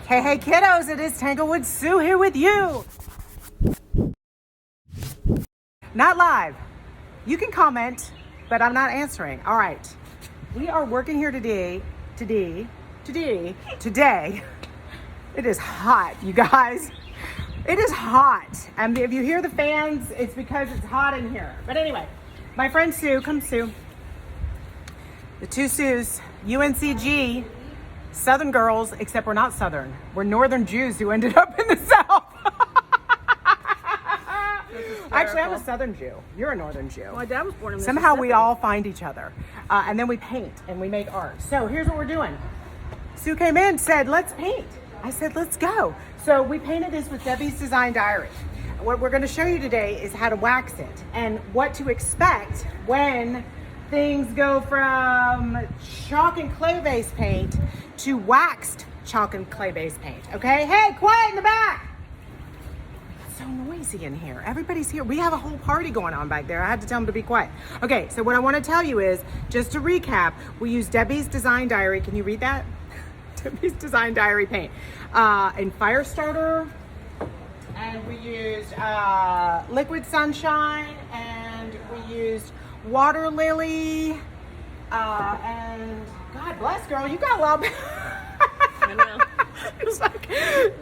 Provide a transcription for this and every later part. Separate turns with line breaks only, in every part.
Hey, hey, kiddos, it is Tanglewood Sue here with you. Not live. You can comment, but I'm not answering. All right. We are working here today. It is hot, you guys. It is hot. And if you hear the fans, it's because it's hot in here. But anyway, my friend Sue, come Sue. The two Sues, UNCG, Southern girls, except we're not Southern. We're Northern Jews who ended up in the South. Actually, I'm a Southern Jew. You're a Northern Jew.
My dad was born in Mississippi.
Somehow we all find each other. And then we paint and we make art. So here's what we're doing. Sue came in, said, let's paint. I said, let's go. So we painted this with Debbie's Design Diary. What we're gonna show you today is how to wax it and what to expect when things go from chalk and clay-based paint to waxed chalk and clay-based paint, okay? Hey, quiet in the back. It's so noisy in here. Everybody's here. We have a whole party going on back there. I had to tell them to be quiet. Okay, so what I want to tell you is, just to recap, we use Debbie's Design Diary. Can you read that? Debbie's Design Diary paint. And Firestarter, and we used Liquid Sunshine, and we used Water Lily, and God bless, girl, you got a lot of...
I know.
It's like,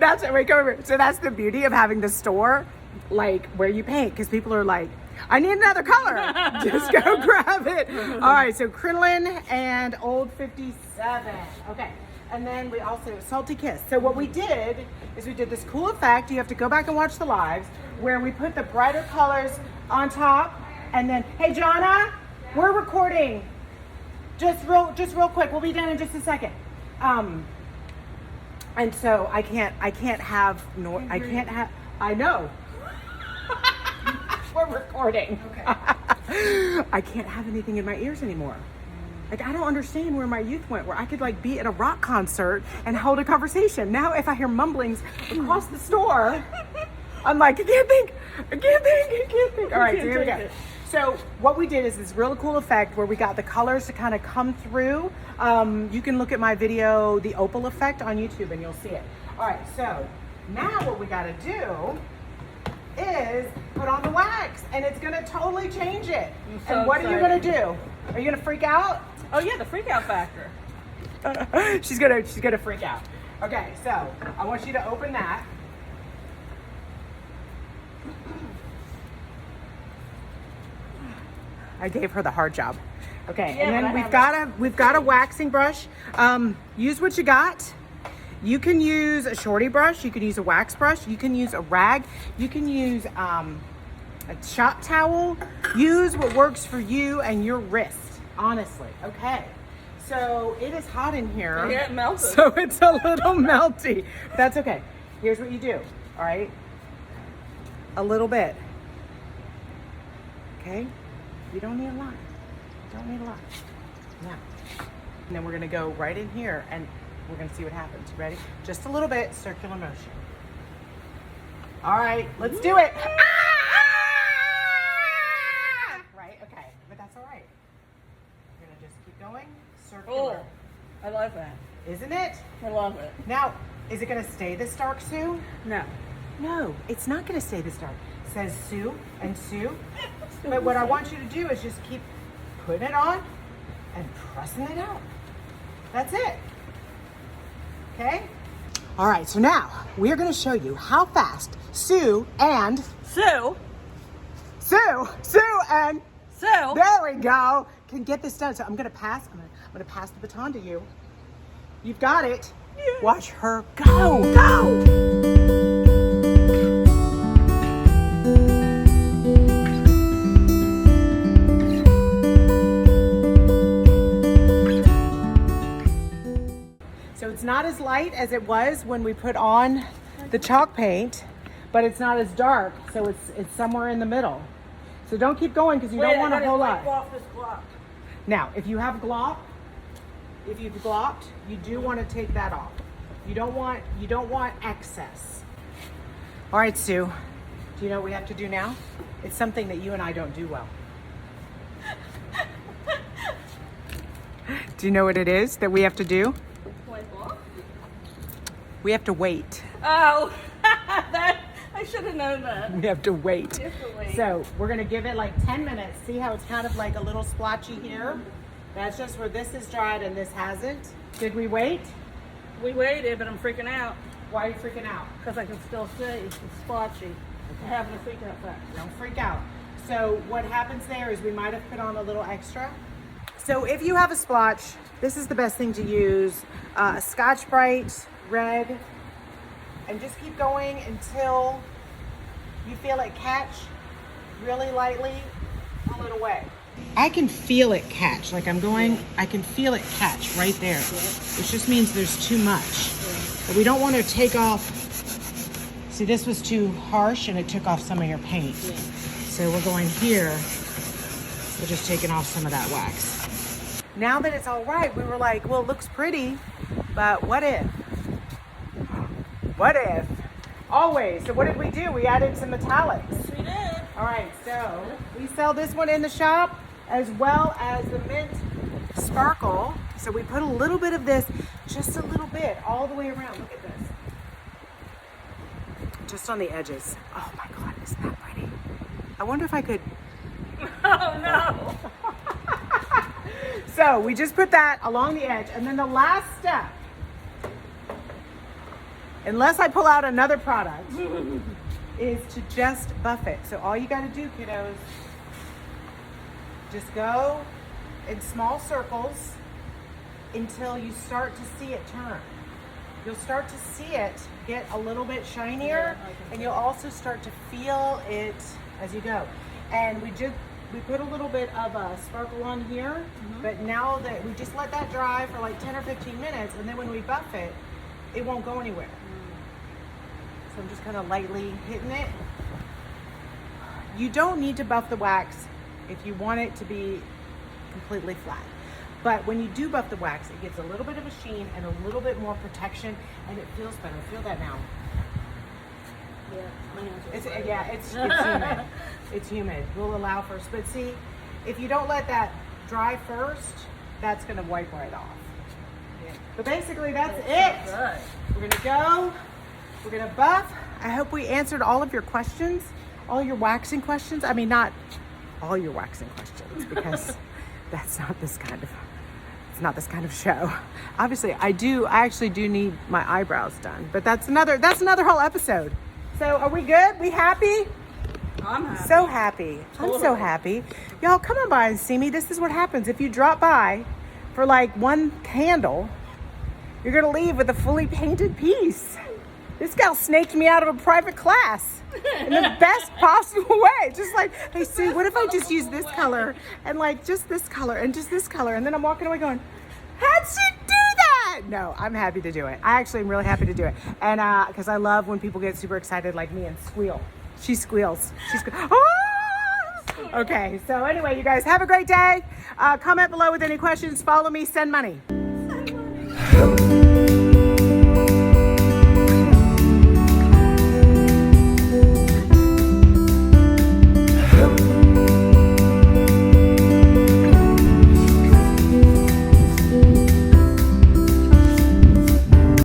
that's it. Wait, come over. So that's the beauty of having the store, like where you paint, because people are like, I need another color. Just go grab it. All right, so Crinoline and Old 57. Okay, and then we also, Salty Kiss. So what we did is we did this cool effect. You have to go back and watch the lives, where we put the brighter colors on top, and then, hey, Jonna, we're recording. Just real quick. We'll be done in just a second. And so I can't have, I know. We're recording. Okay. I can't have anything in my ears anymore. Like, I don't understand where my youth went, where I could like be at a rock concert and hold a conversation. Now, if I hear mumblings across the store, I'm like, I can't think. All right, so here we go. So what we did is this really cool effect where we got the colors to kind of come through. You can look at my video, The Opal Effect, on YouTube, and you'll see it. All right, so now what we got to do is put on the wax, and it's going to totally change it.
So
and what are you going to do? Are you going to freak out?
Oh yeah, the freak out factor.
She's gonna freak out. Okay, so I want you to open that. I gave her the hard job. Okay,
Yeah,
and then we've got a waxing brush. Use what you got. You can use a shorty brush. You can use a wax brush. You can use a rag. You can use a shop towel. Use what works for you and your wrist. Honestly, okay. So it is hot in here.
Yeah, it melted.
So it's a little melty. That's okay. Here's what you do. All right, a little bit. Okay. You don't need a lot. Don't need a lot. Now, and then we're gonna go right in here and we're gonna see what happens. Ready? Just a little bit, circular motion. All right, let's do it. Right, okay, but that's all right. We're gonna just keep going, circular.
Oh, I love that.
Isn't it?
I love it.
Now, is it gonna stay this dark, Sue?
No.
No, it's not gonna stay this dark. It says Sue and Sue. But what I want you to do is just keep putting it on and pressing it out. That's it. Okay? All right, so now we're gonna show you how fast Sue and
Sue,
there we go, can get this done. So I'm gonna pass the baton to you. You've got it. Yeah. Watch her go. So it's not as light as it was when we put on the chalk paint, but it's not as dark, so it's somewhere in the middle. So don't keep going because you don't want a whole lot.
Off this glop.
Now, if you've glopped, you do want to take that off. You don't want excess. All right, Sue. Do you know what we have to do now? It's something that you and I don't do well. Do you know what it is that we have to do? We have to wait.
Oh, that I should have known that.
We have to wait.
Definitely.
So we're gonna give it like 10 minutes. See how it's kind of like a little splotchy here? That's just where this is dried and this hasn't. Did we wait?
We waited, but I'm freaking out
Why are you freaking out?
because I can still see it's splotchy. I'm having a freak out factor.
Don't freak out. So what happens there is we might have put on a little extra. So if you have a splotch, this is the best thing to use. A Scotch-Brite red, and just keep going until you feel it catch really lightly, pull it away. I can feel it catch, like I'm going, I can feel it catch right there. Which just means there's too much. But we don't want to take off. See, this was too harsh and it took off some of your paint. So we're going here, we're just taking off some of that wax. Now that it's all right, we were like, well, it looks pretty, but what if? What if? Always. So what did we do? We added some metallics.
We did.
All right, so we sell this one in the shop as well as the mint sparkle. So we put a little bit of this, just a little bit, all the way around. Look at this. Just on the edges. Oh my God, isn't that pretty? I wonder if I could.
Oh no.
So we just put that along the edge. And then the last step, unless I pull out another product, is to just buff it. So all you got to do, kiddos, just go in small circles until you start to see it turn. You'll start to see it get a little bit shinier, and you'll also start to feel it as you go. And we put a little bit of a sparkle on here, but now that we just let that dry for like 10 or 15 minutes, and then when we buff it, it won't go anywhere. So I'm just kind of lightly hitting it. You don't need to buff the wax if you want it to be completely flat. But when you do buff the wax, it gives a little bit of a sheen and a little bit more protection, and it feels better. Feel that now.
Yeah, my hands are
It's
sweaty.
it's humid. It's humid. We'll allow first, but see, if you don't let that dry first, that's gonna wipe right off. But basically, that's it.
Good.
We're gonna go. We're gonna buff. I hope we answered all of your questions, all your waxing questions. I mean, not all your waxing questions, because that's not this kind of. It's not this kind of show. Obviously, I actually do need my eyebrows done, but that's another whole episode. So, are we good? We happy?
I'm happy.
So happy. I'm so happy. Y'all, come on by and see me. This is what happens if you drop by for like one candle. You're gonna leave with a fully painted piece. This gal snaked me out of a private class in the best possible way. Just like, hey Sue, what if I just use this color and like just this color and just this color? And then I'm walking away going, how'd she do that? No, I'm happy to do it. I actually am really happy to do it. And because I love when people get super excited like me and squeal. She squeals. Ah! Okay, so anyway, you guys have a great day. Comment below with any questions. Follow me, send money.